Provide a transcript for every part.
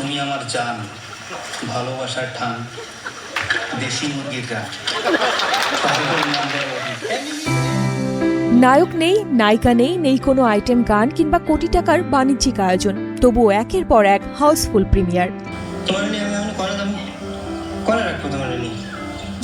তুমি আমার জান, ভালোবাসার ঠান, দেশি মুরগির রান। নায়ক নেই, নায়িকা নেই, নেই কোনো আইটেম গান কিংবা কোটি টাকার বাণিজ্যিক আয়োজন, তবুও একের পর এক হাউসফুল প্রিমিয়ার।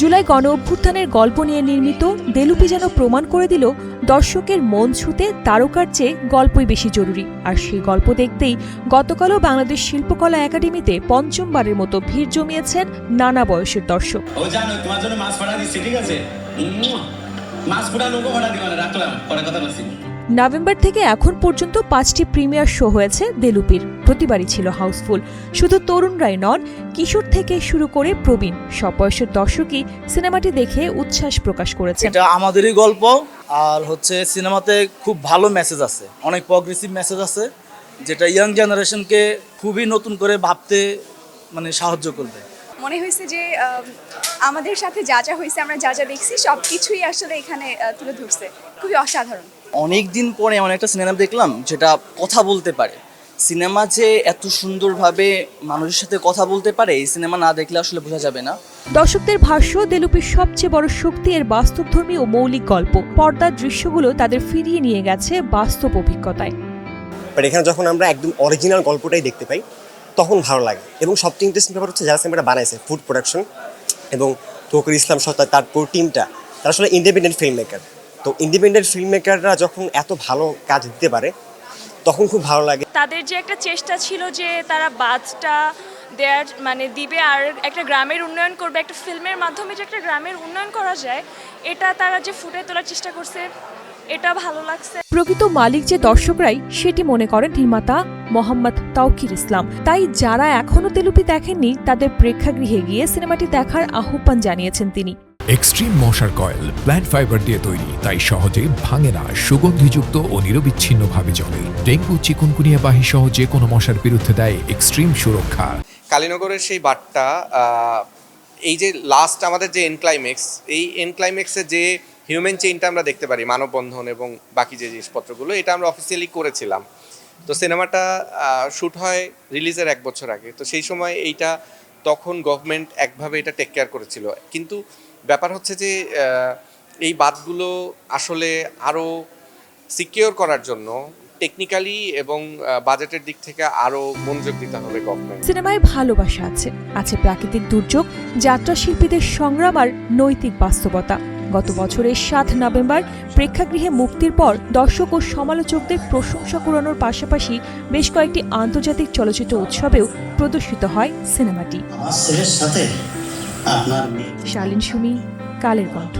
জুলাই গণ অভ্যুত্থানের গল্প নিয়ে নির্মিত দেলুপি যেন প্রমাণ করে দিল দর্শকের মন ছুঁতে তারকার চেয়ে গল্পই বেশি জরুরি। আর সেই গল্প দেখতেই গতকালও বাংলাদেশ শিল্পকলা একাডেমিতে পঞ্চমবারের মতো ভিড় জমিয়েছেন নানা বয়সের দর্শক। নভেম্বর থেকে এখন পর্যন্ত 5টি প্রিমিয়ার শো হয়েছে দেলুপির, প্রতিবারই ছিল হাউসফুল। শুধু তরুণরাই নন, কিশোর থেকে শুরু করে প্রবীণ সব বয়সের দর্শকই সিনেমাটি দেখে উচ্ছ্বাস প্রকাশ করেছে। এটা আমাদেরই গল্প, আর সিনেমাতে খুব ভালো মেসেজ আছে, অনেক প্রগ্রেসিভ মেসেজ আছে, যেটা ইয়াং জেনারেশনকে খুবই নতুন করে ভাবতে সাহায্য করবে। মনে হয়েছে যে আমাদের সাথে যা যা হয়েছে, আমরা যা যা দেখছি সব কিছুই আসলে এখানে তুলে ধরছে, খুবই অসাধারণ। অনেক দিন পরে এমন একটা সিনেমা দেখলাম যেটা কথা বলতে পারে। সিনেমা যে এত সুন্দরভাবে মানুষের সাথে কথা বলতে পারে, এই সিনেমা না দেখলে আসলে বোঝা যাবে না। দর্শকদের ভাষ্য, দেলুপির সবচেয়ে বড় শক্তি এর বাস্তবধর্মী ও মৌলিক গল্প। পর্দার দৃশ্যগুলো তাদের ফিরিয়ে নিয়ে গেছে বাস্তব অভিজ্ঞতায়। এখানে যখন আমরা একদম অরিজিনাল গল্পটাই দেখতে পাই তখন ভালো লাগে। এবং সবচেয়ে ইন্টারেস্টিং ব্যাপার হচ্ছে যারা সিনেমাটা বানাইছে, ফুড প্রোডাকশন এবং তৌকির ইসলাম সত্তা, তার পুরো টিমটা, তারা আসলে ইন্ডিপেন্ডেন্ট ফিল্ম মেকার। তো ইন্ডিপেন্ডেন্ট ফিল্ম মেকাররা যখন এত ভালো কাজ দিতে পারে তখন খুব ভালো লাগে। তাদের যে একটা চেষ্টা ছিল যে তারা বাজটা দেয়ার দিবে আর একটা গ্রামের উন্নয়ন করবে, একটা ফিল্মের মাধ্যমে যে একটা গ্রামের উন্নয়ন করা যায়, এটা তারা যে ফুটে তোলার চেষ্টা করছে, এটা ভালো লাগছে। প্রকৃত মালিক যে দর্শকরাই, সেটি মনে করেন নির্মাতা মোহাম্মদ তৌকির ইসলাম। তাই যারা এখনো দেলুপি দেখেননি তাদের প্রেক্ষাগৃহে গিয়ে সিনেমাটি দেখার আহ্বান জানিয়েছেন তিনি। এক্সট্রিম মশার কয়েল প্ল্যান্ট ফাইবার দিয়ে তৈরি, তাই সহজে ভাঙে না, সুগন্ধিযুক্ত ও নিরবিচ্ছিন্নভাবে জ্বলে। ডেঙ্গু, চিকুনগুনিয়া বাহি সহ যে কোনো মশার বিরুদ্ধে দেয় এক্সট্রিম সুরক্ষা। কালীনগরের সেই বাটটা, এই যে লাস্ট আমাদের যে এনক্লাইম্যাক্স, এই এনক্লাইম্যাক্সে যে হিউম্যান চেইনটা আমরা দেখতে পারি, মানববন্ধন এবং বাকি যে জিনিসপত্রগুলো, এটা আমরা অফিসিয়ালি করেছিলাম। তো সিনেমাটা শ্যুট হয় রিলিজের 1 বছর আগে। তো সেই সময় এইটা তখন গভর্নমেন্ট একভাবে এটা টেক কেয়ার করেছিল, কিন্তু ব্যাপার হচ্ছে যে এই বাঁধগুলো আসলে আরও সিকিউর করার জন্য টেকনিক্যালি এবং বাজেটের দিক থেকে আরও মনোযোগ দিতে হবে গভর্নমেন্ট। সিনেমায় ভালোবাসা আছে, আছে প্রাকৃতিক দুর্যোগ, যাত্রা শিল্পীদের সংগ্রাম আর নৈতিক বাস্তবতা। গত বছরের 7 নভেম্বর প্রেক্ষাগৃহে মুক্তির পর দর্শক ও সমালোচকদের প্রশংসা কুড়ানোর পাশাপাশি বেশ কয়েকটি আন্তর্জাতিক চলচ্চিত্র উৎসবেও প্রদর্শিত হয় সিনেমাটি। শালীন সুমি, কালের কণ্ঠ।